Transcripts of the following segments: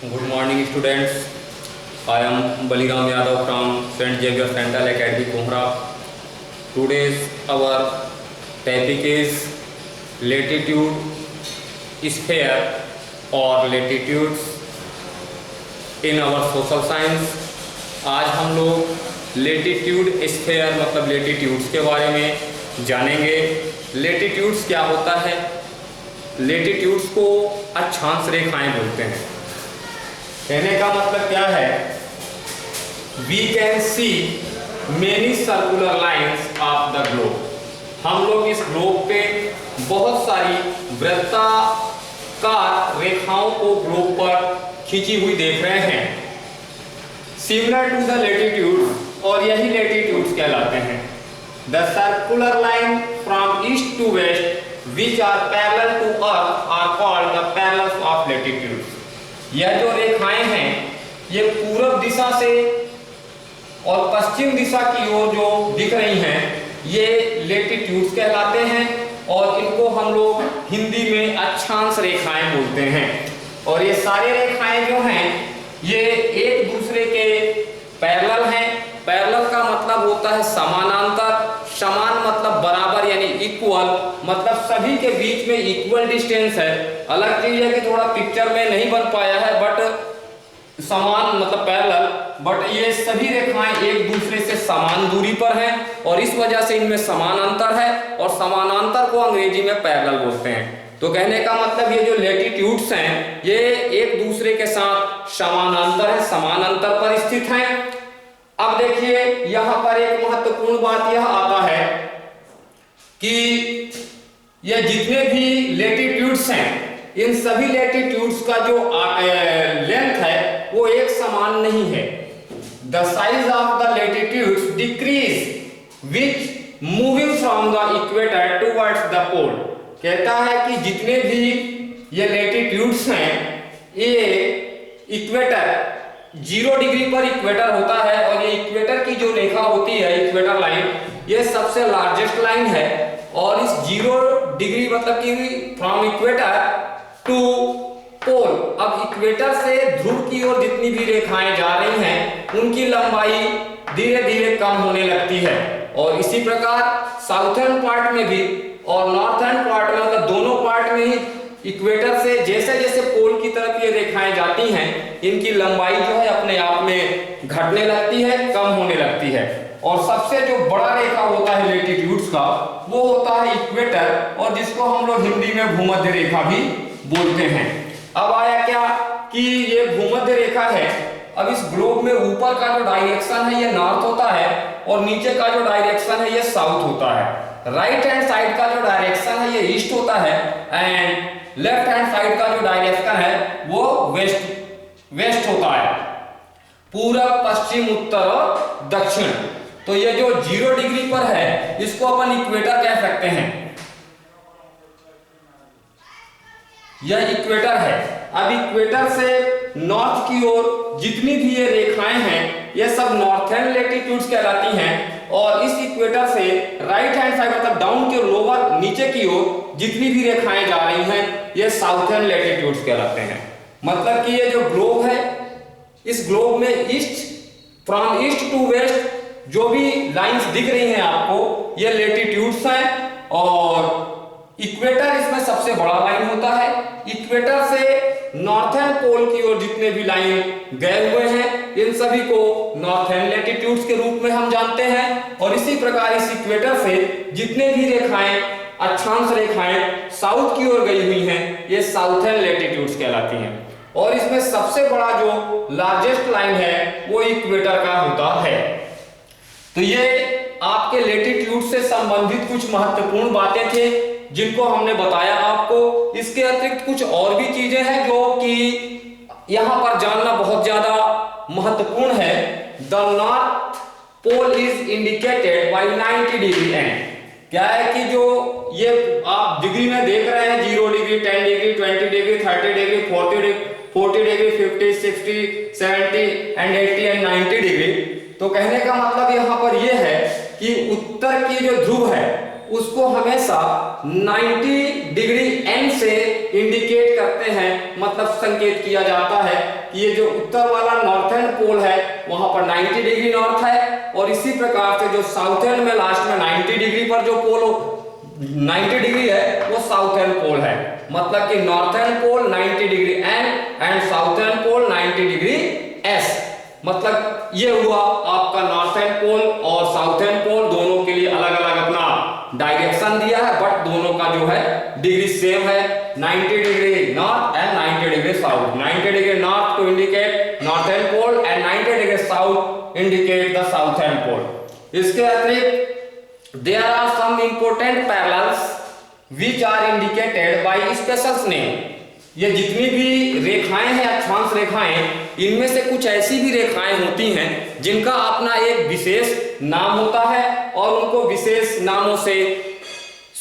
Good morning, students. I am Baliram Yadav from St. Xavier Central Academy, Kohra. Today's our topic is latitude sphere or latitudes in our social science. आज हम लोग latitude sphere मतलब latitudes के बारे में जानेंगे। Latitudes क्या होता है? लेटीट्यूड्स को अक्षांश रेखाएं बोलते हैं। कहने का मतलब क्या है? We can see many circular lines of the globe. हम लोग इस ग्लोब पे बहुत सारी वृत्ताकार रेखाओं को ग्लोब पर खींची हुई देख रहे हैं। सिमिलर टू द लेटीट्यूड, और यही लेटीट्यूड्स कहलाते हैं। The circular line from east to west which are parallel to earth are called the parallels of latitudes. यह जो रेखाएं हैं ये पूर्व दिशा से और पश्चिम दिशा की ओर जो दिख रही हैं ये लेटीट्यूड्स कहलाते हैं, और इनको हम लोग हिंदी में अक्षांश रेखाएं बोलते हैं। और ये सारे रेखाएं जो हैं ये एक दूसरे के पैरेलल हैं। पैरेलल का मतलब होता है समानांतर, समान मतलब बराबर यानी इक्वल, मतलब सभी के बीच में इक्वल डिस्टेंस है। अलग चीज है कि थोड़ा पिक्चर में नहीं बन पाया है, बट समान मतलब पैरेलल, बट ये सभी रेखाएं एक दूसरे से समान दूरी पर हैं और इस वजह से इनमें समानांतर है, और समानांतर को अंग्रेजी में पैरेलल बोलते हैं। तो कहने का मतलब ये जो लेटीट्यूड्स हैं ये एक दूसरे के साथ समानांतर है, समानांतर पर स्थित हैं। अब देखिए यहां पर एक महत्वपूर्ण बात यह आता है कि ये जितने भी लेटीट्यूड्स हैं इन सभी लेटीट्यूड्स का जो लेंथ है वो एक समान नहीं है। The size of the latitudes decrease which moving from the equator towards the pole. कहता है कि जितने भी ये लेटीट्यूड्स हैं ये इक्वेटर 0 डिग्री पर इक्वेटर होता है, और ये इक्वेटर की जो रेखा होती है इक्वेटर लाइन ये सबसे लार्जेस्ट लाइन है। और इस 0 डिग्री मतलब कि फ्रॉम इक्वेटर टू पोल, अब इक्वेटर से ध्रुव की ओर जितनी भी रेखाएं जा रही हैं उनकी लंबाई धीरे धीरे कम होने लगती है। और इसी प्रकार साउथर्न पार्ट में भी और नॉर्थर्न पार्ट में मतलब दोनों पार्ट में ही इक्वेटर से जैसे जैसे पोल की तरफ ये रेखाएं जाती हैं इनकी लंबाई जो है अपने आप में घटने लगती है, कम होने लगती है। और सबसे जो बड़ा रेखा होता है लेटीट्यूड्स का वो होता है इक्वेटर, और जिसको हम लोग हिंदी में भूमध्य रेखा भी बोलते हैं। अब आया क्या कि ये भूमध्य रेखा है। अब इस ग्लोब में ऊपर का जो डायरेक्शन है ये नॉर्थ होता है और नीचे का जो डायरेक्शन है ये साउथ होता है। राइट हैंड साइड का जो डायरेक्शन है ये ईस्ट होता है एंड लेफ्ट हैंड साइड का जो डायरेक्शन है वो वेस्ट होता है। पूरब, पश्चिम, उत्तर और दक्षिण। तो ये जो 0 डिग्री पर है इसको अपन इक्वेटर कह सकते हैं। यह इक्वेटर है। अब इक्वेटर से नॉर्थ की ओर जितनी भी ये रेखाएं हैं ये सब नॉर्थर्न लेटीट्यूड्स कहलाती हैं, और इस इक्वेटर से राइट हैंड साइड मतलब डाउन के लोअर नीचे की ओर जितनी भी रेखाएं जा रही हैं ये साउथर्न लेटीट्यूड्स कहलाते हैं। मतलब कि ये जो ग्लोब है इस ग्लोब में फ्रॉम ईस्ट टू वेस्ट जो भी लाइंस दिख रही हैं आपको ये लेटीट्यूड्स हैं, और इक्वेटर इसमें सबसे बड़ा लाइन होता है। इक्वेटर से नॉर्थर्न पोल की ओर जितने भी लाइन गए हुए हैं इन सभी को नॉर्थर्न लेटीट्यूड्स के रूप में हम जानते हैं। और इसी प्रकार इस इक्वेटर से जितने भी रेखाएं अक्षांश रेखाएं साउथ की ओर गई हुई हैं ये साउथर्न लेटीट्यूड्स कहलाती हैं। और इसमें सबसे बड़ा जो लार्जेस्ट लाइन है वो इक्वेटर का होता है। तो ये आपके लेटीट्यूड से संबंधित कुछ महत्वपूर्ण बातें थे जिनको हमने बताया आपको। इसके अतिरिक्त कुछ और भी चीजें हैं जो कि यहां पर जानना बहुत ज्यादा महत्वपूर्ण है। The north pole is indicated by 90 degree end. क्या है कि जो ये आप डिग्री में देख रहे हैं 0 degree, 10 degree, 20 degree, 30 degree, 40 degree, 50, 60, 70 and 80 and 90 degree. तो कहने का मतलब यहां पर यह है कि उत्तर की जो ध्रुव है उसको हमेशा 90 डिग्री एन से इंडिकेट करते हैं, मतलब संकेत किया जाता है कि ये जो उत्तर वाला नॉर्थर्न पोल है वहां पर 90 डिग्री नॉर्थ है, और इसी प्रकार से जो साउथर्न में लास्ट में 90 डिग्री पर जो पोल 90 डिग्री है वो साउथर्न पोल है। मतलब कि northern pole 90 degree N and southern pole 90 degree S. मतलब ये हुआ आपका नॉर्थर्न पोल और साउथर्न पोल, दोनों के लिए अलग अलग अपना डायरेक्शन दिया है, बट दोनों का जो है डिग्री सेम है, 90 degree north and 90 degree south. 90 degree north to indicate northern pole and 90 degree south indicate the southern pole. इसके अतिरिक्त there are some important parallels which are indicated by special name। ये जितनी भी रेखाएं हैं, अक्षांश रेखाएं, इनमें से कुछ ऐसी भी रेखाएं होती हैं जिनका अपना एक विशेष नाम होता है और उनको विशेष नामों से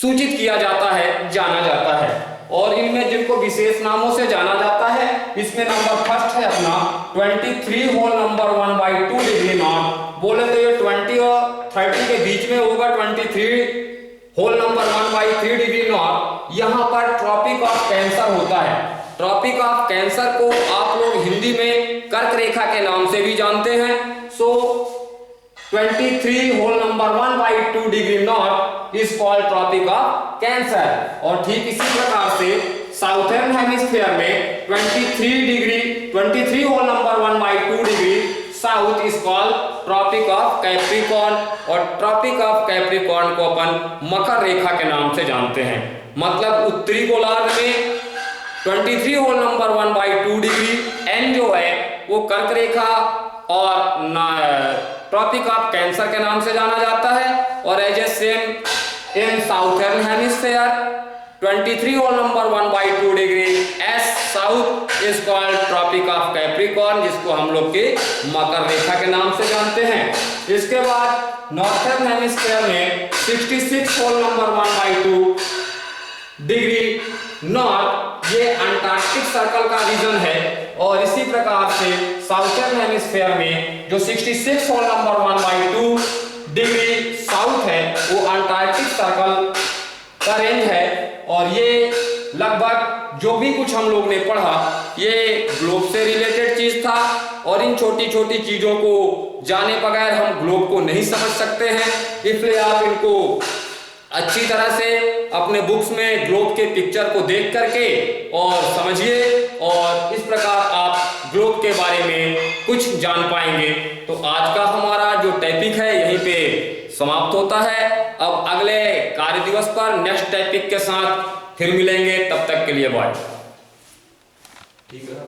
सूचित किया जाता है, जाना जाता है। और इनमें जिनको विशेष नामों से जाना जाता है, इसमें नंबर फर्स्ट है अपना 23 होल नंबर 1/2 डिग्री नॉर्थ। बोले तो ये 20 और 30 के बीच में होगा, 23 होल नंबर 1/3 डिग्री नॉर्थ। यहाँ पर ट्रॉपिक ऑफ कैंसर होता है। ट्रॉपिक ऑफ कैंसर को आप लोग हिंदी में कर्क रेखा के नाम से भी जानते हैं। So 23 whole number 1/2 degree north is called tropic of Cancer. और ठीक इसी प्रकार से साउथर्न हेमिस्फीयर में 23 whole number 1/2 degree south is called tropic of Capricorn. और ट्रॉपिक ऑफ कैप्रिकॉर्न को अपन मकर रेखा के नाम से जानते हैं। मतलब उत्तरी गोलार्ध में 23 होल नंबर 1/2 डिग्री एन जो है वो कर्क रेखा और ट्रॉपिक ऑफ कैंसर के नाम से जाना जाता है। और as a same in southern hemisphere 23 whole number 1/2 degree S south is called tropic of Capricorn, जिसको हम लोग के मकर रेखा के नाम से जानते हैं। इसके बाद नॉर्थर्न हेमिस्फीयर में 66 होल नंबर 1/2 डिग्री नॉर्थ, ये अंटार्कटिक सर्कल का रीजन है। और इसी प्रकार से साउथर्न हेमिस्फीयर में जो 66 होल नंबर 1/2 डिग्री साउथ है वो अंटार्कटिक सर्कल का रेंज है। और ये लगभग जो भी कुछ हम लोग ने पढ़ा ये ग्लोब से रिलेटेड चीज था, और इन छोटी छोटी चीजों को जाने बगैर हम ग्लोब को नहीं समझ सकते हैं। इसलिए आप इनको अच्छी तरह से अपने बुक्स में ग्लोब के पिक्चर को देख करके और समझिए, और इस प्रकार आप ग्लोब के बारे में कुछ जान पाएंगे। तो आज का हमारा जो टॉपिक है यहीं पे समाप्त होता है। अब अगले कार्य दिवस पर नेक्स्ट टॉपिक के साथ फिर मिलेंगे, तब तक के लिए बाय। ठीक है।